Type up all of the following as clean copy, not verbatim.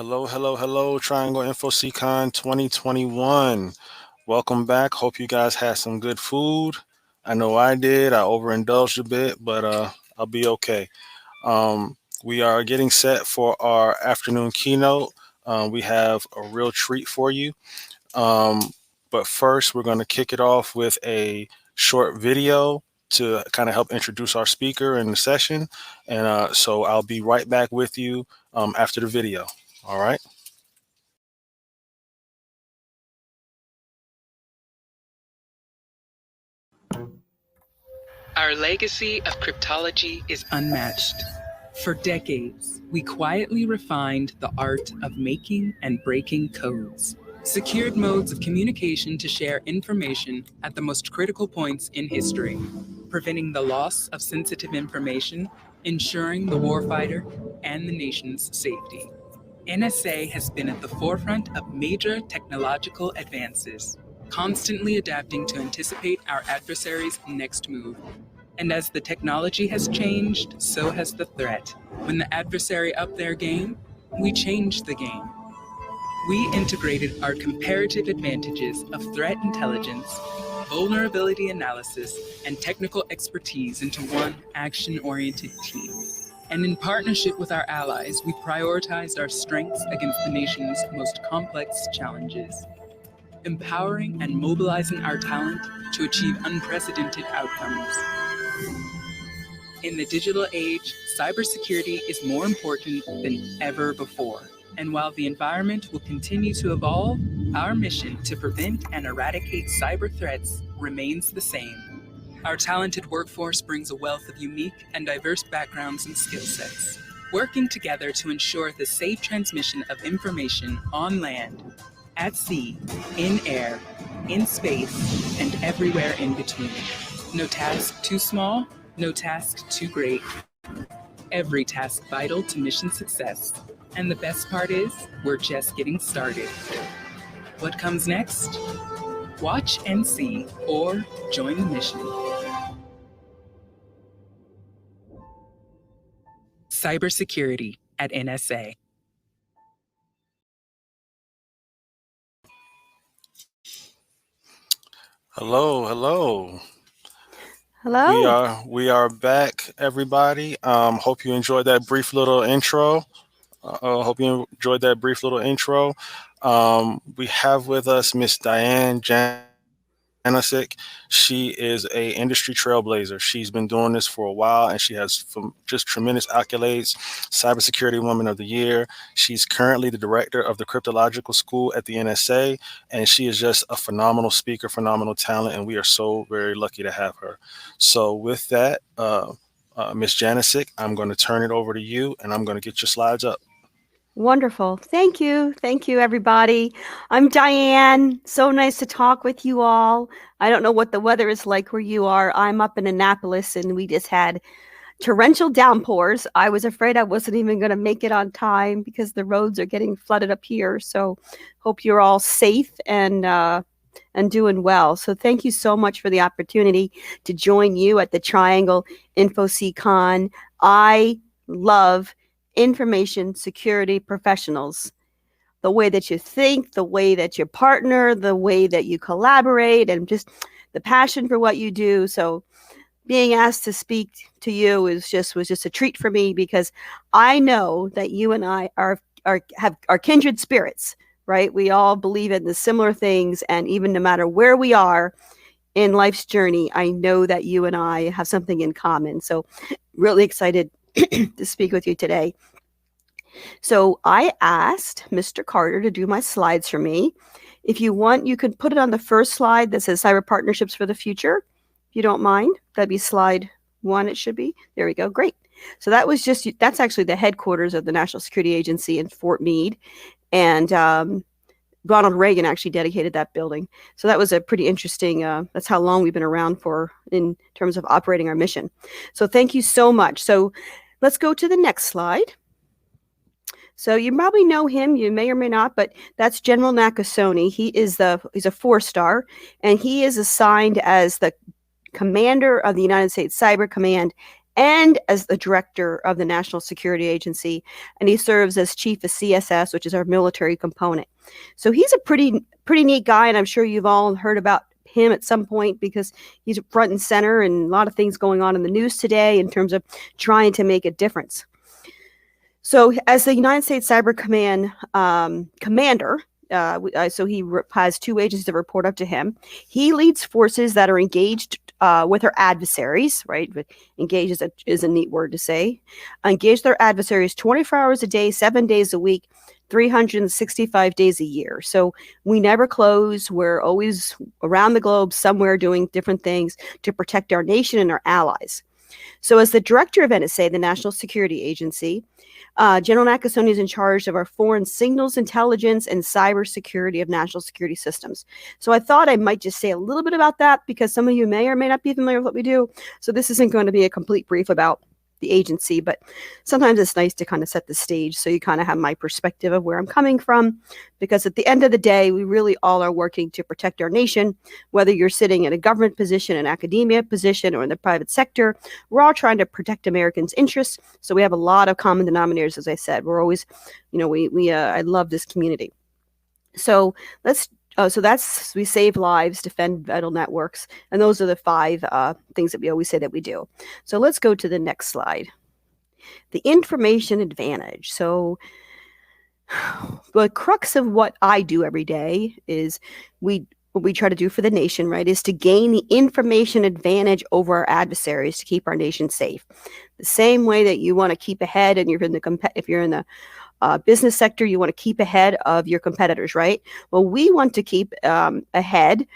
Hello, hello, hello, Triangle InfoSeCon 2021. Welcome back. Hope you guys had some good food. I know I did. I overindulged a bit, but I'll be okay. We are getting set for our afternoon keynote. We have a real treat for you. Um, but first, we're going to kick it off with a short video to kind of help introduce our speaker in the session. And so I'll be right back with you after the video. All right. Our legacy of cryptology is unmatched. For decades, we quietly refined the art of making and breaking codes, secured modes of communication to share information at the most critical points in history, preventing the loss of sensitive information, ensuring the warfighter and the nation's safety. NSA has been at the forefront of major technological advances, constantly adapting to anticipate our adversary's next move. And as the technology has changed, so has the threat. When the adversary upped their game, we changed the game. We integrated our comparative advantages of threat intelligence, vulnerability analysis, and technical expertise into one action-oriented team. And in partnership with our allies, we prioritized our strengths against the nation's most complex challenges, empowering and mobilizing our talent to achieve unprecedented outcomes. In the digital age, cybersecurity is more important than ever before. And while the environment will continue to evolve, our mission to prevent and eradicate cyber threats remains the same. Our talented workforce brings a wealth of unique and diverse backgrounds and skill sets, working together to ensure the safe transmission of information on land, at sea, in air, in space, and everywhere in between. No task too small, no task too great. Every task vital to mission success. And the best part is, we're just getting started. What comes next? Watch and see, or join the mission. Cybersecurity at NSA. Hello, hello. Hello. We are back, everybody. Hope you enjoyed that brief little intro. We have with us Miss Diane Janosek. She is a industry trailblazer. She's been doing this for a while, and she has just tremendous accolades. Cybersecurity Woman of the Year. She's currently the director of the Cryptological School at the NSA, and she is just a phenomenal speaker, phenomenal talent, and we are so very lucky to have her. So with that, Miss Janosek, I'm going to turn it over to you, and I'm going to get your slides up. Wonderful. Thank you. Thank you, everybody. I'm Diane. So nice to talk with you all. I don't know what the weather is like where you are. I'm up in Annapolis, and we just had torrential downpours. I was afraid I wasn't even going to make it on time because the roads are getting flooded up here. So hope you're all safe and doing well. So thank you so much for the opportunity to join you at the Triangle InfoSeCon. I love information security professionals. The way that you think, the way that you partner, the way that you collaborate, and just the passion for what you do. So being asked to speak to you was just a treat for me, because I know that you and I are kindred spirits, right? We all believe in the similar things, and even no matter where we are in life's journey, I know that you and I have something in common. So really excited to speak with you today. So I asked Mr. Carter to do my slides for me. If you want, you could put it on the first slide that says Cyber Partnerships for the Future, if you don't mind. That'd be slide 1, it should be. There we go. Great. So that's actually the headquarters of the National Security Agency in Fort Meade. And Ronald Reagan actually dedicated that building. So that was a pretty interesting, that's how long we've been around for in terms of operating our mission. So thank you so much. So let's go to the next slide. So you probably know him, you may or may not, but that's General Nakasone. He's a 4-star, and he is assigned as the commander of the United States Cyber Command and as the director of the National Security Agency, and he serves as chief of CSS, which is our military component. So he's a pretty neat guy, and I'm sure you've all heard about him at some point because he's front and center and a lot of things going on in the news today in terms of trying to make a difference. So as the United States Cyber Command commander, so he has two agents that report up to him. He leads forces that are engaged with our adversaries, right? Engage is a neat word to say. Engage their adversaries 24 hours a day, 7 days a week, 365 days a year. So we never close. We're always around the globe somewhere doing different things to protect our nation and our allies. So as the director of NSA, the National Security Agency, General Nakasone is in charge of our foreign signals intelligence and cybersecurity of national security systems. So I thought I might just say a little bit about that because some of you may or may not be familiar with what we do. So this isn't going to be a complete brief about the agency, but sometimes it's nice to kind of set the stage so you kind of have my perspective of where I'm coming from, because at the end of the day, we really all are working to protect our nation, whether you're sitting in a government position, an academia position, or in the private sector. We're all trying to protect Americans' interests. So we have a lot of common denominators, as I said. We're always, I love this community. So we save lives, defend vital networks, and those are the 5 things that we always say that we do. So let's go to the next slide. The information advantage. So the crux of what I do every day is what we try to do for the nation, right, is to gain the information advantage over our adversaries to keep our nation safe. The same way that you want to keep ahead, and if you're in the business sector, you want to keep ahead of your competitors, right? Well, we want to keep ahead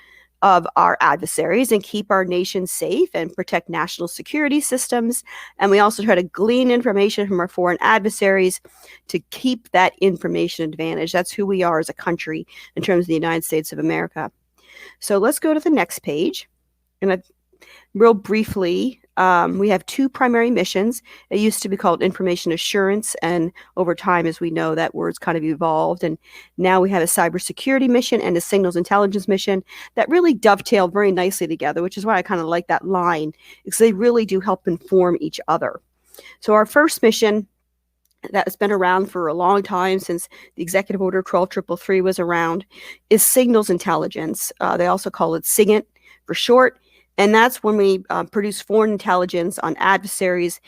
of our adversaries and keep our nation safe and protect national security systems. And we also try to glean information from our foreign adversaries to keep that information advantage. That's who we are as a country in terms of the United States of America. So let's go to the next page. And real briefly, we have 2 primary missions. It used to be called information assurance, and over time, as we know, that word's kind of evolved. And now we have a cybersecurity mission and a signals intelligence mission that really dovetail very nicely together, which is why I kind of like that line, because they really do help inform each other. So our first mission, that has been around for a long time, since the Executive Order 12333 was around, is signals intelligence. They also call it SIGINT for short. And that's when we produce foreign intelligence on adversaries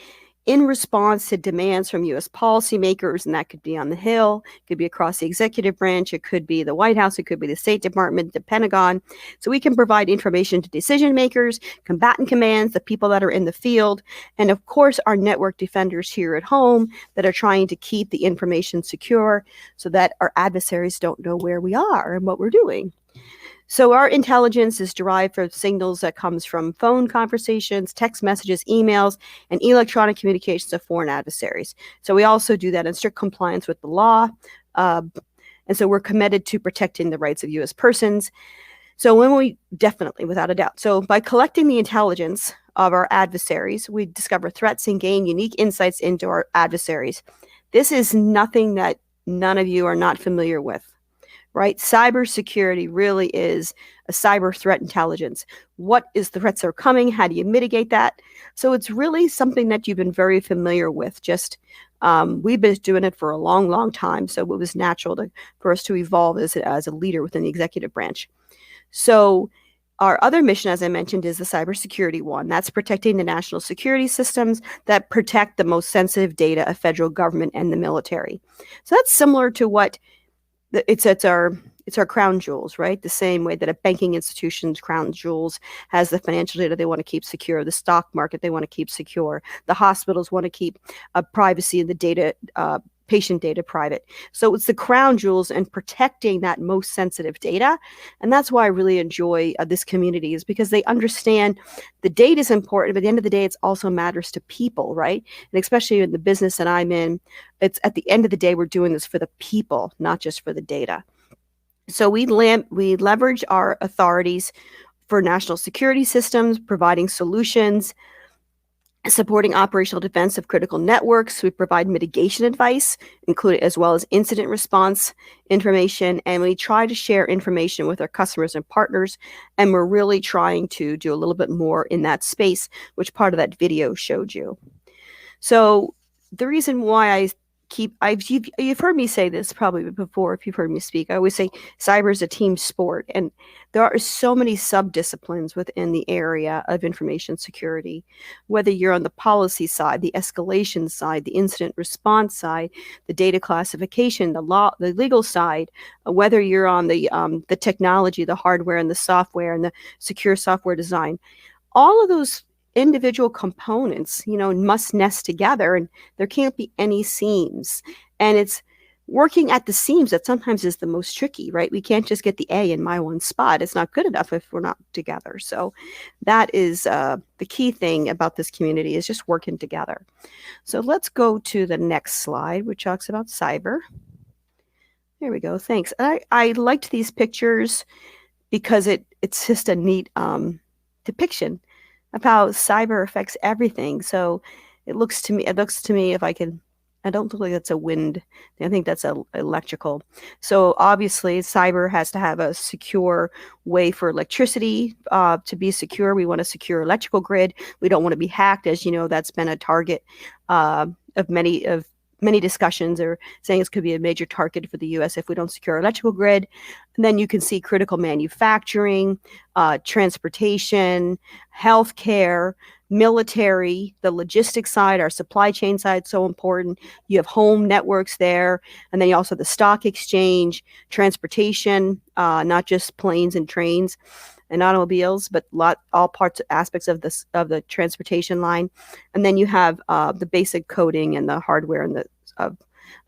in response to demands from U.S. policymakers, and that could be on the Hill, it could be across the executive branch, it could be the White House, it could be the State Department, the Pentagon. So we can provide information to decision makers, combatant commands, the people that are in the field, and of course our network defenders here at home that are trying to keep the information secure so that our adversaries don't know where we are and what we're doing. So our intelligence is derived from signals that comes from phone conversations, text messages, emails, and electronic communications of foreign adversaries. So we also do that in strict compliance with the law. And so we're committed to protecting the rights of U.S. persons. So definitely, without a doubt. So by collecting the intelligence of our adversaries, we discover threats and gain unique insights into our adversaries. This is nothing that none of you are not familiar with. Right? Cybersecurity really is a cyber threat intelligence. What is the threats that are coming? How do you mitigate that? So it's really something that you've been very familiar with. Just we've been doing it for a long, long time. So it was natural for us to evolve as a leader within the executive branch. So our other mission, as I mentioned, is the cybersecurity one. That's protecting the national security systems that protect the most sensitive data of federal government and the military. So that's similar to what it's our crown jewels, right? The same way that a banking institution's crown jewels has the financial data they want to keep secure, the stock market they want to keep secure, the hospitals want to keep privacy and the data, patient data private. So it's the crown jewels and protecting that most sensitive data. And that's why I really enjoy this community, is because they understand the data is important, but at the end of the day, it also matters to people, right? And especially in the business that I'm in, it's at the end of the day, we're doing this for the people, not just for the data. So we leverage our authorities for national security systems, providing solutions Supporting operational defense of critical networks. We provide mitigation advice, including as well as incident response information, and we try to share information with our customers and partners, and we're really trying to do a little bit more in that space, which part of that video showed you. So the reason why you've heard me say this probably before if you've heard me speak. I always say cyber is a team sport, and there are so many sub-disciplines within the area of information security, whether you're on the policy side, the escalation side, the incident response side, the data classification, the law, the legal side, whether you're on the technology, the hardware and the software and the secure software design. All of those individual components, must nest together, and there can't be any seams. And it's working at the seams that sometimes is the most tricky, right? We can't just get the A in my one spot. It's not good enough if we're not together. So that is the key thing about this community, is just working together. So let's go to the next slide, which talks about cyber. There we go. Thanks. I liked these pictures because it's just a neat depiction of how cyber affects everything. So it looks to me, if I can, I don't think that's a wind. I think that's electrical. So obviously cyber has to have a secure way for electricity to be secure. We want a secure electrical grid. We don't want to be hacked. As you know, that's been a target of many discussions, or saying this could be a major target for the U.S. if we don't secure our electrical grid. And then you can see critical manufacturing, transportation, healthcare, military, the logistics side, our supply chain side, so important. You have home networks there, and then you also have the stock exchange, transportation, not just planes and trains and automobiles, but all aspects of the transportation line. And then you have the basic coding and the hardware and of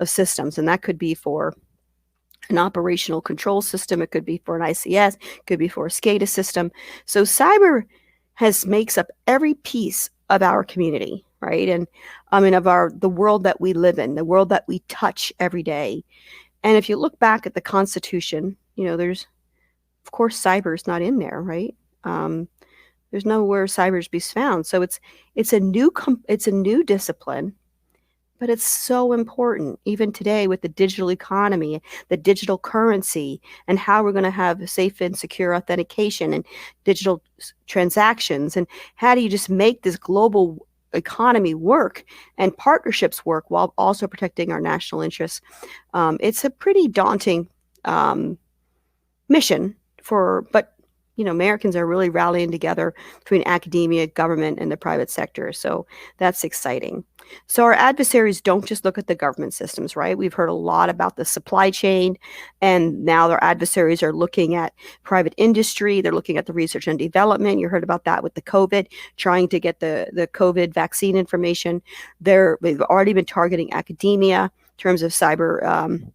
systems, and that could be for an operational control system, it could be for an ICS, it could be for a SCADA system. So cyber makes up every piece of our community, right? And of the world that we live in, the world that we touch every day. And if you look back at the Constitution, there's, of course, cyber is not in there, right? There's nowhere cyber to be found. So it's a new discipline, but it's so important even today with the digital economy, the digital currency, and how we're going to have safe and secure authentication and digital transactions. And how do you just make this global economy work and partnerships work while also protecting our national interests? It's a pretty daunting mission but Americans are really rallying together between academia, government, and the private sector. So that's exciting. So our adversaries don't just look at the government systems, right? We've heard a lot about the supply chain, and now their adversaries are looking at private industry. They're looking at the research and development. You heard about that with the COVID, trying to get the COVID vaccine information. They've already been targeting academia in terms of cyber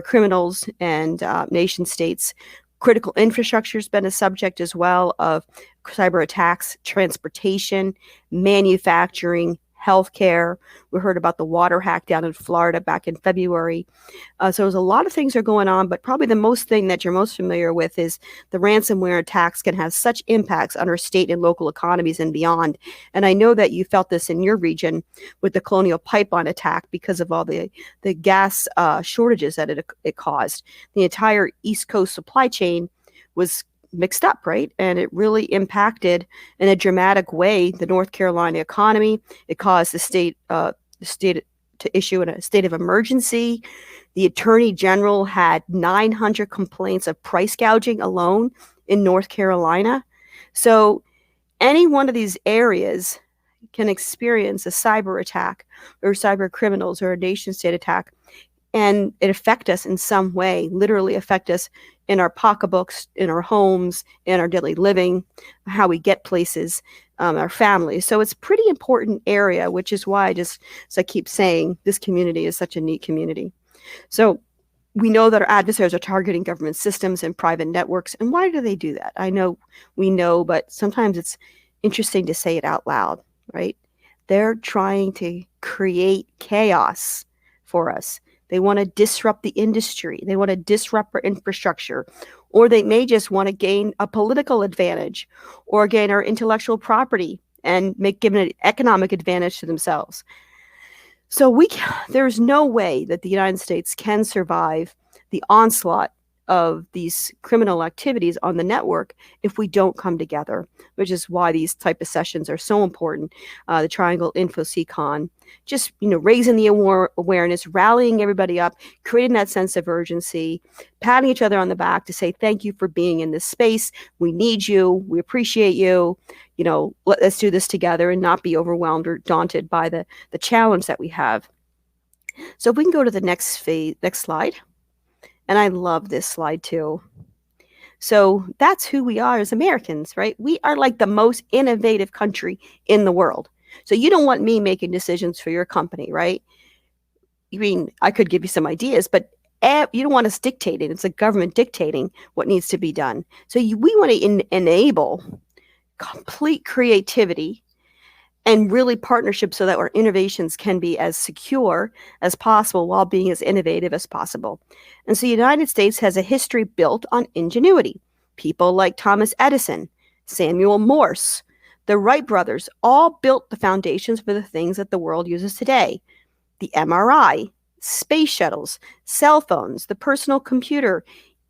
criminals and nation states. Critical infrastructure has been a subject as well of cyber attacks, transportation, manufacturing, healthcare. We heard about the water hack down in Florida back in February. So there's a lot of things that are going on, but probably the most thing that you're most familiar with is the ransomware attacks can have such impacts on our state and local economies and beyond. And I know that you felt this in your region with the Colonial Pipeline attack because of all the gas shortages that it caused. The entire East Coast supply chain was mixed up, right? And it really impacted in a dramatic way the North Carolina economy. It caused the state to issue a state of emergency. The Attorney General had 900 complaints of price gouging alone in North Carolina. So any one of these areas can experience a cyber attack or cyber criminals or a nation state attack, and it affect us in some way, literally affect us in our pocketbooks, in our homes, in our daily living, how we get places, our families. So it's a pretty important area, which is why I keep saying this community is such a neat community. So we know that our adversaries are targeting government systems and private networks. And why do they do that? We know, but sometimes it's interesting to say it out loud, right? They're trying to create chaos for us. They want to disrupt the industry. They want to disrupt our infrastructure, or they may just want to gain a political advantage or gain our intellectual property and give an economic advantage to themselves. So there's no way that the United States can survive the onslaught of these criminal activities on the network if we don't come together, which is why these type of sessions are so important. The Triangle InfoSeCon, just raising the awareness, rallying everybody up, creating that sense of urgency, patting each other on the back to say thank you for being in this space. We need you. We appreciate you. Let's do this together and not be overwhelmed or daunted by the challenge that we have. So if we can go to the next slide. And I love this slide too. So that's who we are as Americans, right? We are like the most innovative country in the world. So you don't want me making decisions for your company, right? I mean, I could give you some ideas, but you don't want us dictating. It's the government dictating what needs to be done. So we want to enable complete creativity and really partnership so that our innovations can be as secure as possible while being as innovative as possible. And so the United States has a history built on ingenuity. People like Thomas Edison, Samuel Morse, the Wright brothers all built the foundations for the things that the world uses today. The MRI, space shuttles, cell phones, the personal computer,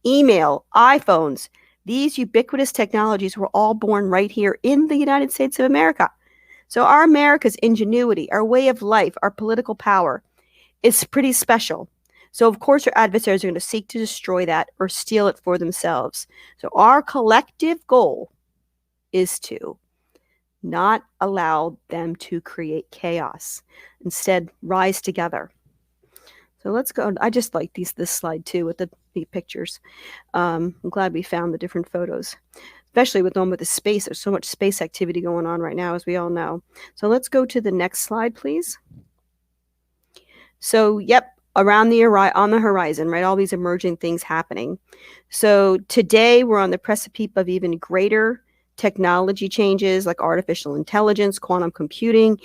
email, iPhones. These ubiquitous technologies were all born right here in the United States of America. So our America's ingenuity, our way of life, our political power is pretty special. So of course our adversaries are going to seek to destroy that or steal it for themselves. So our collective goal is to not allow them to create chaos. Instead, rise together. So let's go. I just like this slide too with the pictures. I'm glad we found the different photos. Especially with the one with the space. There's so much space activity going on right now, as we all know. So let's go to the next slide, please. So, on the horizon, right? All these emerging things happening. So today we're on the precipice of even greater technology changes like artificial intelligence, quantum computing,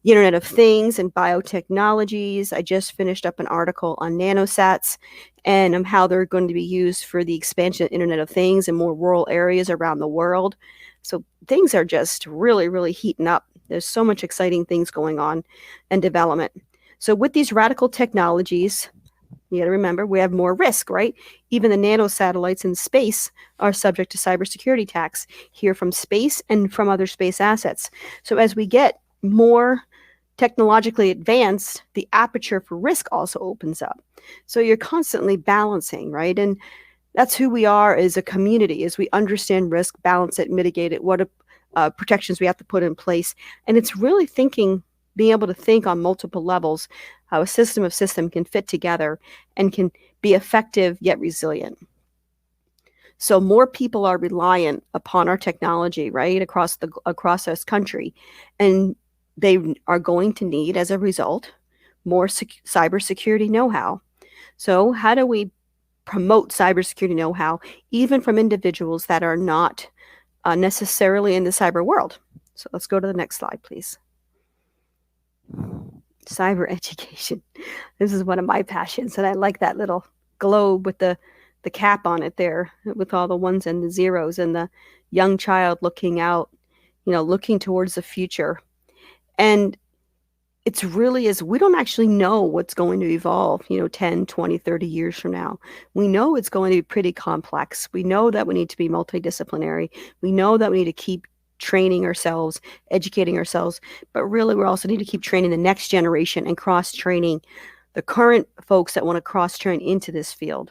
the Internet of Things, and biotechnologies. I just finished up an article on nanosats and how they're going to be used for the expansion of Internet of Things in more rural areas around the world. So things are just really, really heating up. There's so much exciting things going on and development. So with these radical technologies, you got to remember, we have more risk, right? Even the nanosatellites in space are subject to cybersecurity attacks here from space and from other space assets. So as we get more technologically advanced, the aperture for risk also opens up. So you're constantly balancing, right? And that's who we are as a community, as we understand risk, balance it, mitigate it, what protections we have to put in place. And it's really being able to think on multiple levels, how a system of systems can fit together and can be effective yet resilient. So more people are reliant upon our technology, right, across this country. And they are going to need, as a result, more cybersecurity know-how. So how do we promote cybersecurity know-how, even from individuals that are not necessarily in the cyber world? So let's go to the next slide, please. Cyber education. This is one of my passions, and I like that little globe with the cap on it there, with all the ones and the zeros, and the young child looking out, looking towards the future. And it's really we don't actually know what's going to evolve, 10, 20, 30 years from now. We know it's going to be pretty complex. We know that we need to be multidisciplinary. We know that we need to keep training ourselves, educating ourselves, but really we also need to keep training the next generation and cross-training the current folks that want to cross-train into this field.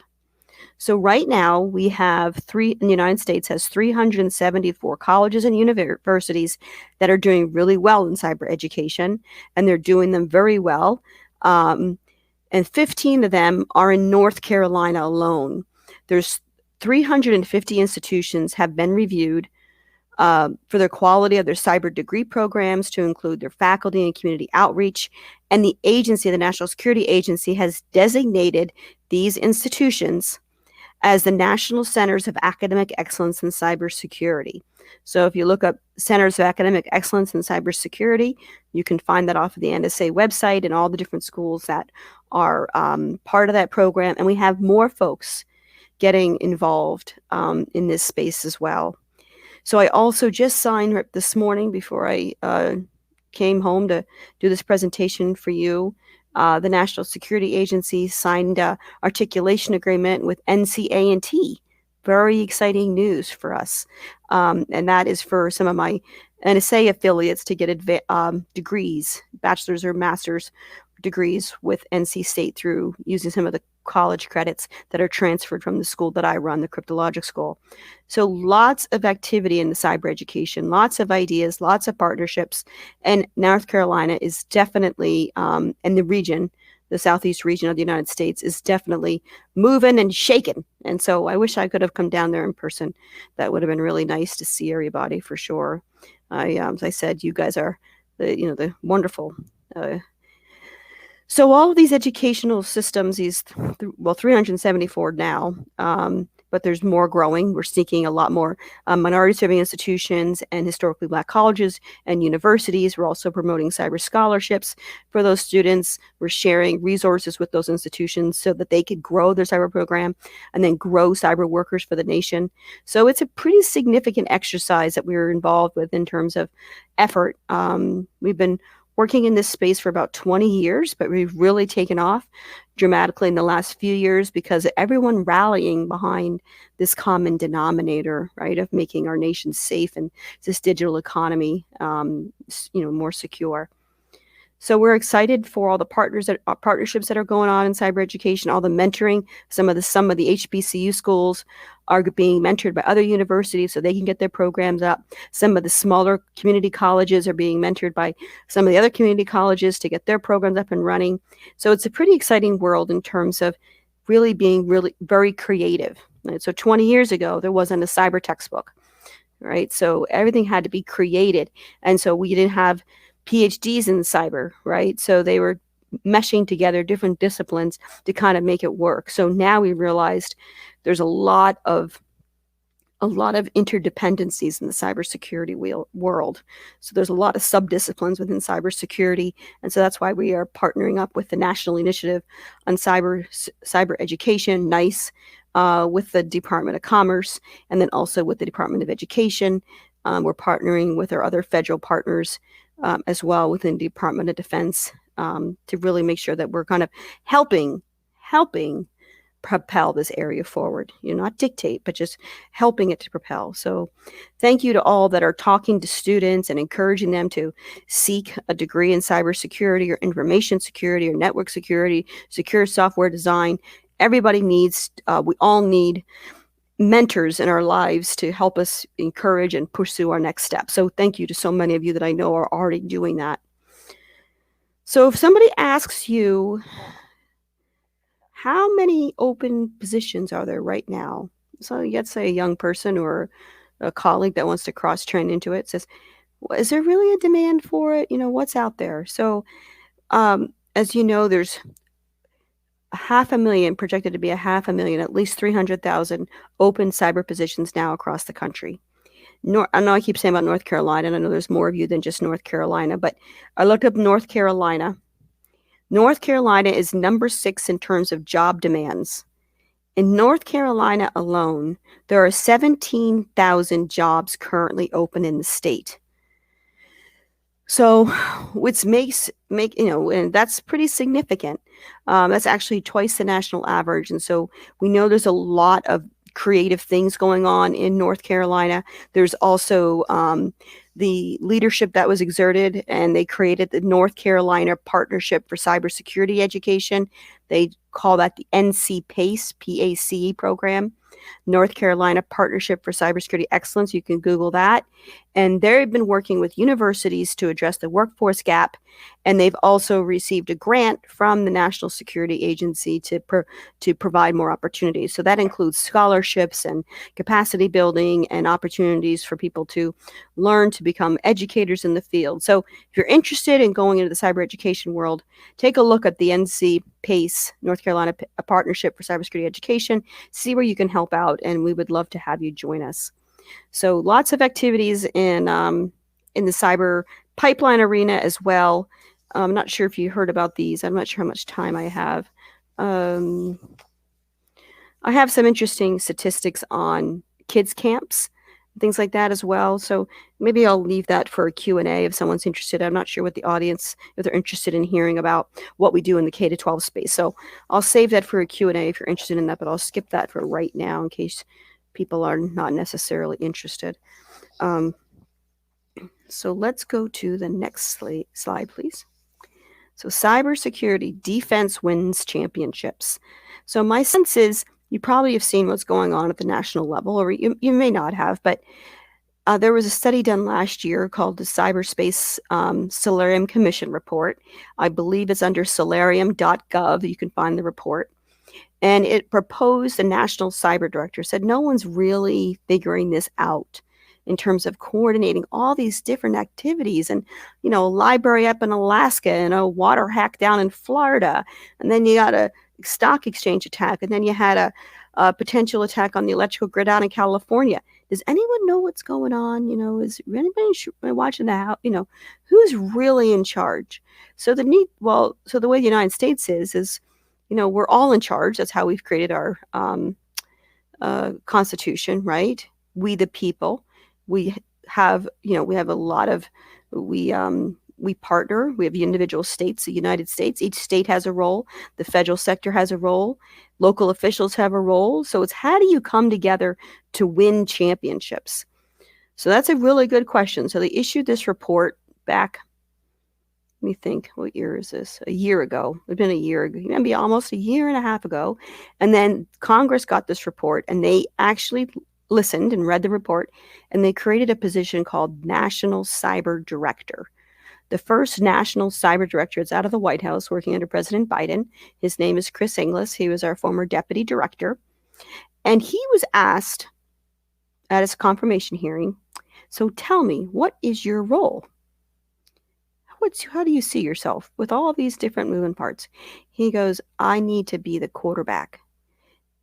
So right now we have the United States has 374 colleges and universities that are doing really well in cyber education, and they're doing them very well. And 15 of them are in North Carolina alone. There's 350 institutions have been reviewed for their quality of their cyber degree programs, to include their faculty and community outreach. And the agency, the National Security Agency, has designated these institutions as the National Centers of Academic Excellence in Cybersecurity. So if you look up Centers of Academic Excellence in Cybersecurity, you can find that off of the NSA website and all the different schools that are part of that program. And we have more folks getting involved in this space as well. So I also just signed this morning before I came home to do this presentation for you. The National Security Agency signed an articulation agreement with NCA&T. Very exciting news for us. And that is for some of my NSA affiliates to get degrees, bachelor's or master's degrees with NC State through using some of the college credits that are transferred from the school that I run, the Cryptologic School. So lots of activity in the cyber education, lots of ideas, lots of partnerships. And North Carolina is definitely, in the region, the southeast region of the United States, is definitely moving and shaking. And so I wish I could have come down there in person. That would have been really nice to see everybody for sure. As I said, you guys are the wonderful. So all of these educational systems, 374 now, but there's more growing. We're seeking a lot more minority-serving institutions and historically Black colleges and universities. We're also promoting cyber scholarships for those students. We're sharing resources with those institutions so that they could grow their cyber program and then grow cyber workers for the nation. So it's a pretty significant exercise that we're involved with in terms of effort. We've been working in this space for about 20 years, but we've really taken off dramatically in the last few years because of everyone rallying behind this common denominator, right, of making our nation safe and this digital economy, more secure. So we're excited for all the partnerships that are going on in cyber education, all the mentoring. Some of the HBCU schools are being mentored by other universities so they can get their programs up. Some of the smaller community colleges are being mentored by some of the other community colleges to get their programs up and running. So it's a pretty exciting world in terms of really being very creative. Right? So 20 years ago, there wasn't a cyber textbook, right? So everything had to be created. And so we didn't have PhDs in cyber, right? So they were meshing together different disciplines to kind of make it work. So now we realized there's a lot of interdependencies in the cybersecurity world. So there's a lot of subdisciplines within cybersecurity. And so that's why we are partnering up with the National Initiative on Cyber Education, NICE, with the Department of Commerce, and then also with the Department of Education. We're partnering with our other federal partners as well within the Department of Defense to really make sure that we're kind of helping propel this area forward, not dictate, but just helping it to propel. So thank you to all that are talking to students and encouraging them to seek a degree in cybersecurity or information security or network security, secure software design. Everybody needs, we all need mentors in our lives to help us encourage and pursue our next step. So thank you to so many of you that I know are already doing that. So if somebody asks you, how many open positions are there right now? So let's say a young person or a colleague that wants to cross-train into it says, well, is there really a demand for it? What's out there? So as you know, there's 500,000, projected to be 500,000, at least 300,000 open cyber positions now across the country. I know I keep saying about North Carolina, and I know there's more of you than just North Carolina, but I looked up North Carolina. North Carolina is number 6 in terms of job demands. In North Carolina alone, there are 17,000 jobs currently open in the state. So, which and that's pretty significant. That's actually twice the national average. And so we know there's a lot of creative things going on in North Carolina. There's also the leadership that was exerted, and they created the North Carolina Partnership for Cybersecurity Education. They call that the NC PACE, PACE program. North Carolina Partnership for Cybersecurity Excellence. You can Google that. And they've been working with universities to address the workforce gap. And they've also received a grant from the National Security Agency to provide more opportunities. So that includes scholarships and capacity building and opportunities for people to learn to become educators in the field. So if you're interested in going into the cyber education world, take a look at the NC PACE, North Carolina Partnership for Cybersecurity Education, see where you can help out, and we would love to have you join us. So lots of activities in the cyber pipeline arena as well. I'm not sure if you heard about these. I'm not sure how much time I have. I have some interesting statistics on kids camps. things like that as well. So maybe I'll leave that for a Q&A if someone's interested. I'm not sure what the audience, if they're interested in hearing about what we do in the K-12 space. So I'll save that for a Q&A if you're interested in that, but I'll skip that for right now in case people are not necessarily interested. So let's go to the next slide, please. So cybersecurity defense wins championships. So my sense is you probably have seen what's going on at the national level, or you may not have, but there was a study done last year called the Cyberspace Solarium Commission Report. I believe it's under solarium.gov. You can find the report. And it proposed a national cyber director, said no one's really figuring this out in terms of coordinating all these different activities, and a library up in Alaska and a water hack down in Florida, and then you got a stock exchange attack, and then you had a potential attack on the electrical grid out in California. Does anyone know what's going on? Is anybody watching that? Who's really in charge? So the way the United States is we're all in charge. That's how we've created our Constitution, right? We the people. We have a lot of, we partner. We have the individual states, the United States. Each state has a role. The federal sector has a role. Local officials have a role. So it's how do you come together to win championships? So that's a really good question. So they issued this report back, let me think, what year is this? A year ago. It's been a year ago, maybe almost a year and a half ago. And then Congress got this report, and they actually listened and read the report, and they created a position called National Cyber Director. The first National Cyber Director is out of the White House working under President Biden. His name is Chris Inglis. He was our former deputy director. And he was asked at his confirmation hearing, so tell me, what is your role? How do you see yourself with all these different moving parts? He goes, I need to be the quarterback,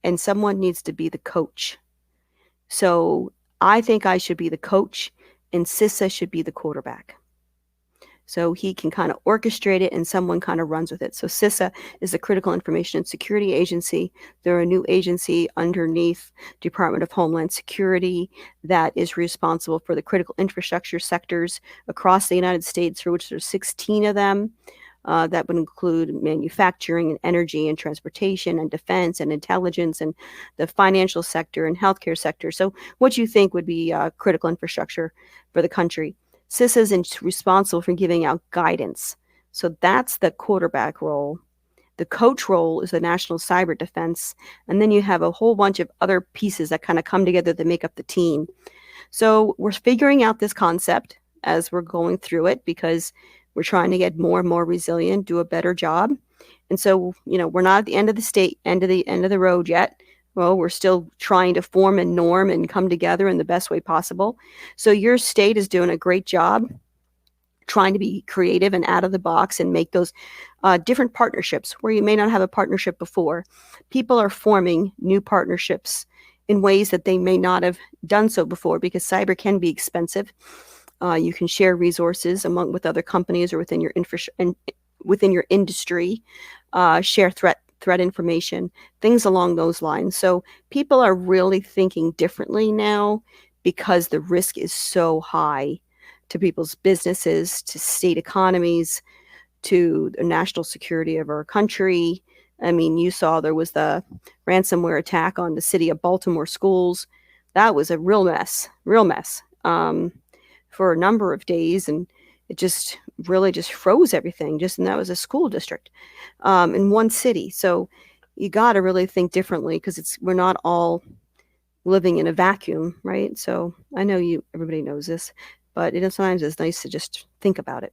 and someone needs to be the coach. So I think I should be the coach, and CISA should be the quarterback. So he can kind of orchestrate it, and someone kind of runs with it. So CISA is the Critical Information and Security Agency. They're a new agency underneath Department of Homeland Security that is responsible for the critical infrastructure sectors across the United States, for which there's 16 of them. That would include manufacturing and energy and transportation and defense and intelligence and the financial sector and healthcare sector. So what you think would be critical infrastructure for the country. CISA is responsible for giving out guidance. So that's the quarterback role. The coach role is the national cyber defense. And then you have a whole bunch of other pieces that kind of come together to make up the team. So we're figuring out this concept as we're going through it, because we're trying to get more and more resilient, do a better job. And so, we're not at the end of the road yet. Well, we're still trying to form and norm and come together in the best way possible. So your state is doing a great job trying to be creative and out of the box and make those different partnerships where you may not have a partnership before. People are forming new partnerships in ways that they may not have done so before, because cyber can be expensive. You can share resources with other companies or within your within your industry, share threat information, things along those lines. So people are really thinking differently now because the risk is so high to people's businesses, to state economies, to the national security of our country. I mean, you saw there was the ransomware attack on the city of Baltimore schools. That was a real mess, for a number of days, and it just really just froze everything. And that was a school district in one city. So you got to really think differently, because we're not all living in a vacuum, right? So I know everybody knows this, but sometimes it's nice to just think about it.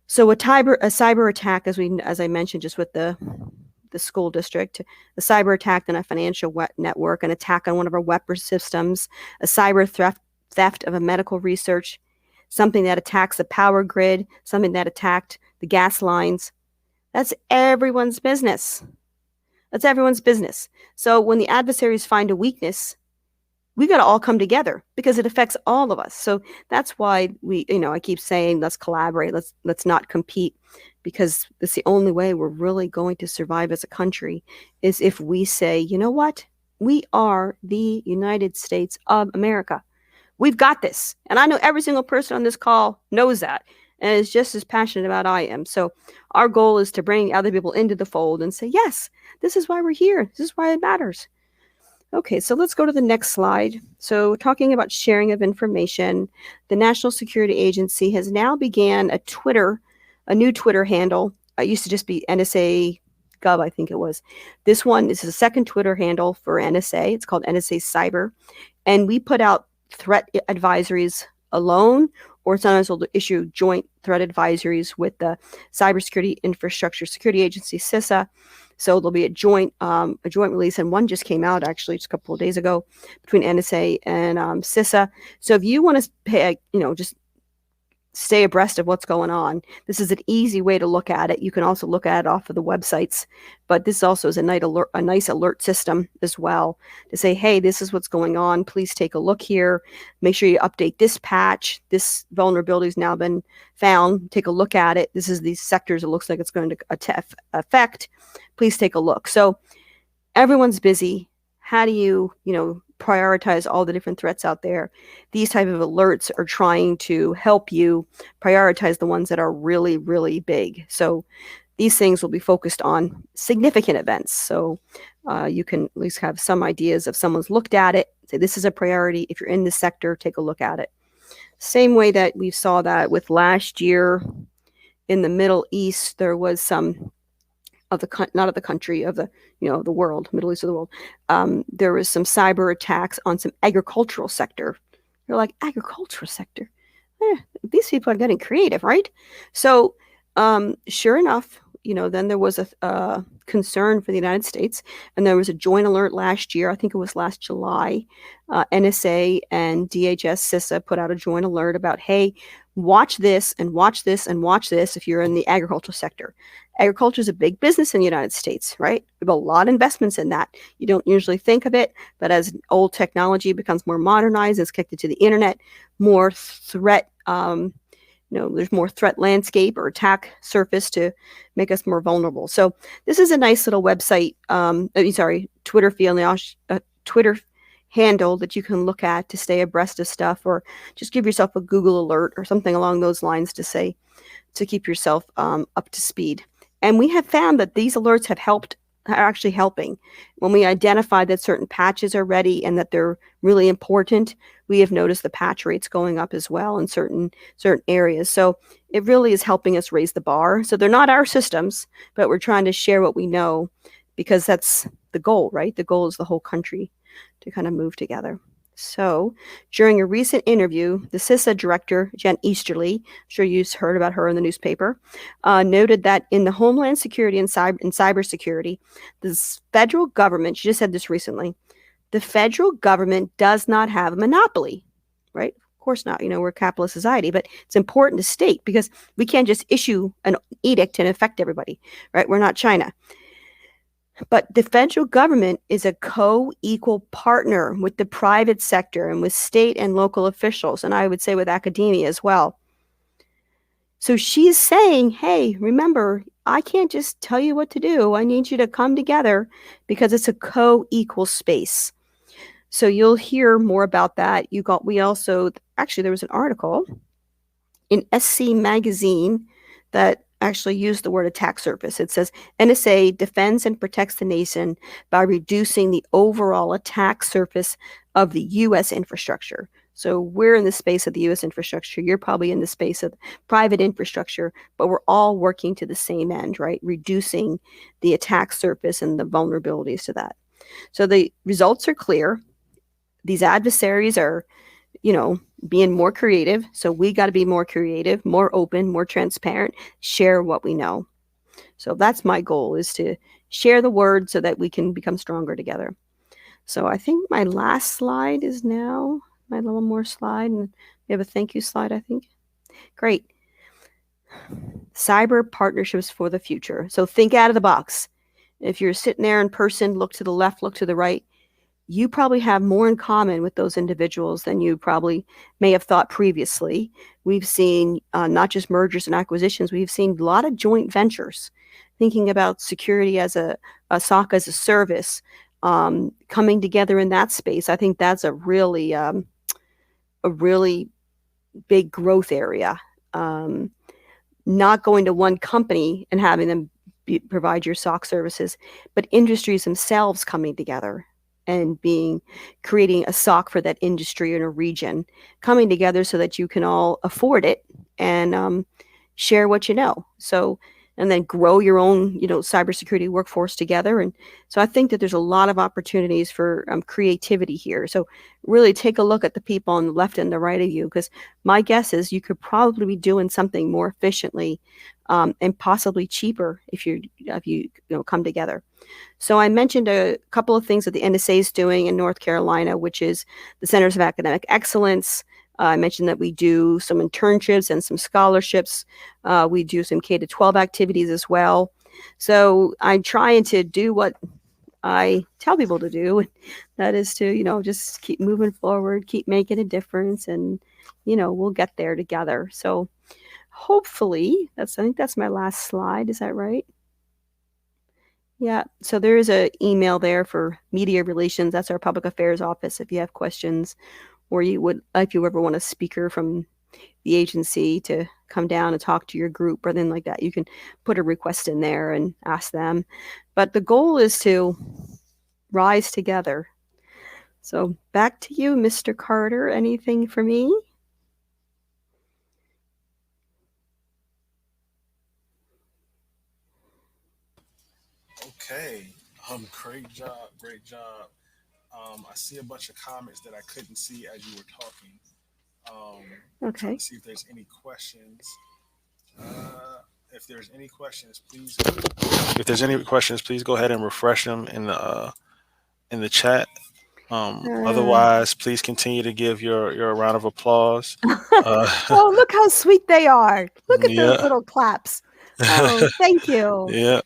So a cyber attack, as I mentioned, just with the school district, a cyber attack on a financial network, an attack on one of our weapon systems, a cyber theft of a medical research, something that attacks the power grid, something that attacked the gas lines. That's everyone's business. That's everyone's business. So when the adversaries find a weakness, we got to all come together, because it affects all of us. So that's why I keep saying, let's collaborate. Let's not compete, because that's the only way we're really going to survive as a country, is if we say, you know what? We are the United States of America. We've got this. And I know every single person on this call knows that and is just as passionate about I am. So our goal is to bring other people into the fold and say, yes, this is why we're here. This is why it matters. Okay, so let's go to the next slide. So talking about sharing of information, the National Security Agency has now began a new Twitter handle. It used to just be NSA Gov, I think it was. This one is a second Twitter handle for NSA. It's called NSA Cyber. And we put out threat advisories alone, or sometimes we'll issue joint threat advisories with the Cybersecurity Infrastructure Security Agency, CISA. So there'll be a joint release, and one just came out actually just a couple of days ago between NSA and CISA. So if you want to pay, just stay abreast of what's going on, this is an easy way to look at it. You can also look at it off of the websites, but this also is a nice alert system as well to say, hey, this is what's going on. Please take a look here. Make sure you update this patch. This vulnerability has now been found. Take a look at it. This is these sectors it looks like it's going to affect. Please take a look. So everyone's busy. How do you, prioritize all the different threats out there? These type of alerts are trying to help you prioritize the ones that are really, really big. So these things will be focused on significant events. So you can at least have some ideas if someone's looked at it, say this is a priority. If you're in this sector, take a look at it. Same way that we saw that with last year in the Middle East, there was some of the not of the country, of the the world, Middle East of the world. There was some cyber attacks on some agricultural sector. You're like, agricultural sector? These people are getting creative, right? So sure enough, then there was a concern for the United States, and there was a joint alert last year. I think it was last July. NSA and DHS CISA put out a joint alert about, hey, watch this and watch this and watch this if you're in the agricultural sector. Agriculture is a big business in the United States, right? We have a lot of investments in that. You don't usually think of it, but as old technology becomes more modernized, it's connected to the internet, more threat, there's more threat landscape or attack surface to make us more vulnerable. So this is a nice little website, Twitter Twitter handle that you can look at to stay abreast of stuff, or just give yourself a Google alert or something along those lines to keep yourself up to speed. And we have found that these alerts are actually helping. When we identify that certain patches are ready and that they're really important, we have noticed the patch rates going up as well in certain areas. So it really is helping us raise the bar. So they're not our systems, but we're trying to share what we know, because that's the goal, right? The goal is the whole country to kind of move together. So during a recent interview, the CISA director, Jen Easterly, I'm sure you've heard about her in the newspaper, noted that in the Homeland Security and cybersecurity, the federal government, she just said this recently, the federal government does not have a monopoly, right? Of course not. We're a capitalist society, but it's important to state, because we can't just issue an edict and affect everybody, right? We're not China. But the federal government is a co-equal partner with the private sector and with state and local officials, and I would say with academia as well. So she's saying, hey, remember, I can't just tell you what to do. I need you to come together, because it's a co-equal space. So you'll hear more about that. There was an article in SC Magazine that actually use the word attack surface. It says NSA defends and protects the nation by reducing the overall attack surface of the U.S. infrastructure. So we're in the space of the U.S. infrastructure. You're probably in the space of private infrastructure, but we're all working to the same end, right? Reducing the attack surface and the vulnerabilities to that. So the results are clear. These adversaries are, being more creative. So we got to be more creative, more open, more transparent, share what we know. So that's my goal, is to share the word so that we can become stronger together. So I think my last slide is now my little more slide, and we have a thank you slide, I think. Great. Cyber partnerships for the future. So think out of the box. If you're sitting there in person, look to the left, look to the right. You probably have more in common with those individuals than you probably may have thought previously. We've seen not just mergers and acquisitions, we've seen a lot of joint ventures, thinking about security as a SOC as a service, coming together in that space. I think that's a really big growth area. Not going to one company and having them provide your SOC services, but industries themselves coming together and creating a SOC for that industry in a region, coming together so that you can all afford it and share what you know. So, and then grow your own, cybersecurity workforce together. And so I think that there's a lot of opportunities for creativity here. So really take a look at the people on the left and the right of you, because my guess is you could probably be doing something more efficiently and possibly cheaper if you come together. So I mentioned a couple of things that the NSA is doing in North Carolina, which is the Centers of Academic Excellence. I mentioned that we do some internships and some scholarships. We do some K-12 activities as well. So I'm trying to do what I tell people to do. That is to, just keep moving forward, keep making a difference, and, we'll get there together. So hopefully, I think that's my last slide. Is that right? Yeah, so there is an email there for media relations. That's our public affairs office if you have questions, or if you ever want a speaker from the agency to come down and talk to your group or anything like that, you can put a request in there and ask them. But the goal is to rise together. So back to you, Mr. Carter. Anything for me? Okay. Great job. Great job. I see a bunch of comments that I couldn't see as you were talking. Trying Okay. to see if there's any questions. If there's any questions, please go ahead and refresh them in the chat. Otherwise, please continue to give your round of applause. Oh, look how sweet they are. Look at those Yeah. little claps. Oh, thank you. Yeah.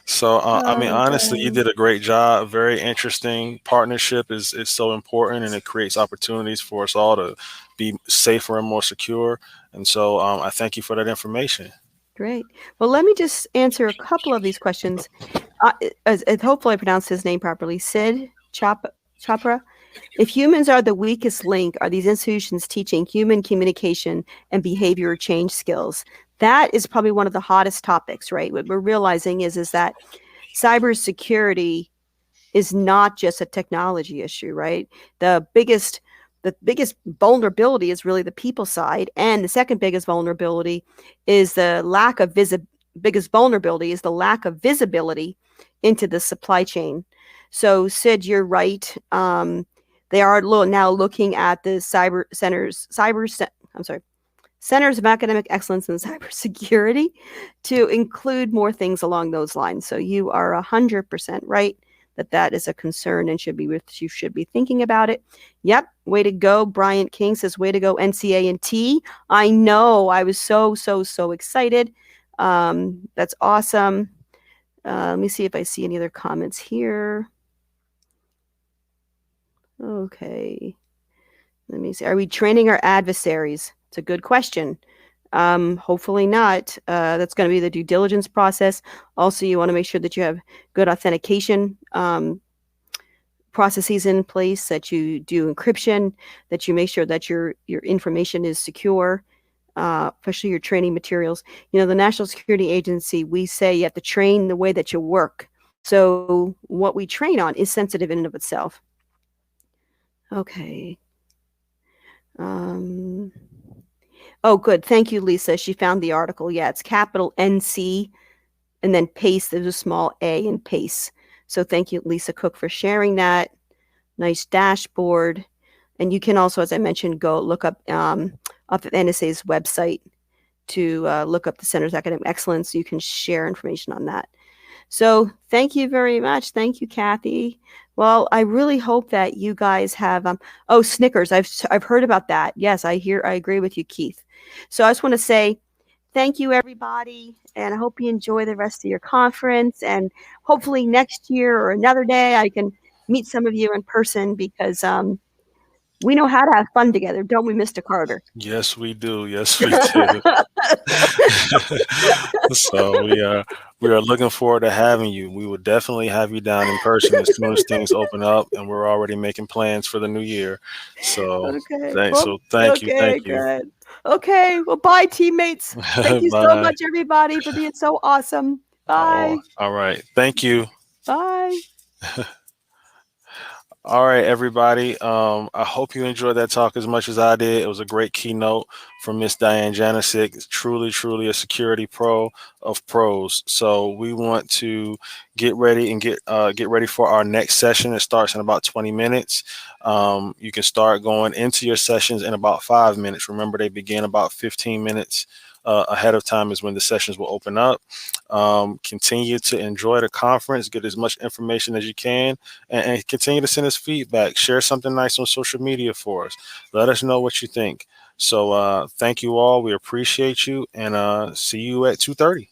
So, I mean, honestly, you Okay. did a great job. Very interesting. Partnership is so important, and it creates opportunities for us all to be safer and more secure. And so, I thank you for that information. Great. Well, let me just answer a couple of these questions. Hopefully I pronounced his name properly. Sid Chopra. If humans are the weakest link, are these institutions teaching human communication and behavior change skills? That is probably one of the hottest topics, right? What we're realizing is that cybersecurity is not just a technology issue, right? The biggest vulnerability is really the people side, and the second biggest vulnerability is the lack of visibility into the supply chain. So Sid, you're right. They are now looking at the Centers of Academic Excellence in Cybersecurity to include more things along those lines. So you are 100% right that is a concern and you should be thinking about it. Yep, way to go. Bryant King says, way to go, NCA and T. I know, I was so excited. That's awesome. Let me see if I see any other comments here. Okay. Let me see. Are we training our adversaries? It's a good question. Hopefully not. That's going to be the due diligence process. Also, you want to make sure that you have good authentication processes in place, that you do encryption, that you make sure that your information is secure, especially your training materials. The National Security Agency, we say you have to train the way that you work. So what we train on is sensitive in and of itself. Okay. Oh, good. Thank you, Lisa. She found the article. Yeah, it's capital NC and then PACE. There's a small A in PACE. So thank you, Lisa Cook, for sharing that. Nice dashboard. And you can also, as I mentioned, go look up of NSA's website to look up the Centers of Academic Excellence. You can share information on that. So thank you very much. Thank you, Kathy. Well, I really hope that you guys have, Snickers. I've heard about that. Yes, I agree with you, Keith. So I just want to say thank you, everybody. And I hope you enjoy the rest of your conference. And hopefully next year or another day, I can meet some of you in person, because we know how to have fun together, don't we, Mr. Carter? Yes, we do. Yes, we do. So we are looking forward to having you. We will definitely have you down in person as soon as things open up, and we're already making plans for the new year. So Okay. Well, thank you, okay, thank you. good. Okay. Well, bye, teammates. Thank you so Bye. much, everybody, for being so awesome. Oh, Bye. all right. Thank you. Bye. All right, everybody. I hope you enjoyed that talk as much as I did. It was a great keynote from Miss Diane Janosek. Truly, truly a security pro of pros. So we want to get ready and get ready for our next session. It starts in about 20 minutes. You can start going into your sessions in about 5 minutes. Remember, they begin about 15 minutes ahead of time is when the sessions will open up. Continue to enjoy the conference, get as much information as you can, and continue to send us feedback. Share something nice on social media for us. Let us know what you think. So thank you all. We appreciate you, and see you at 2:30.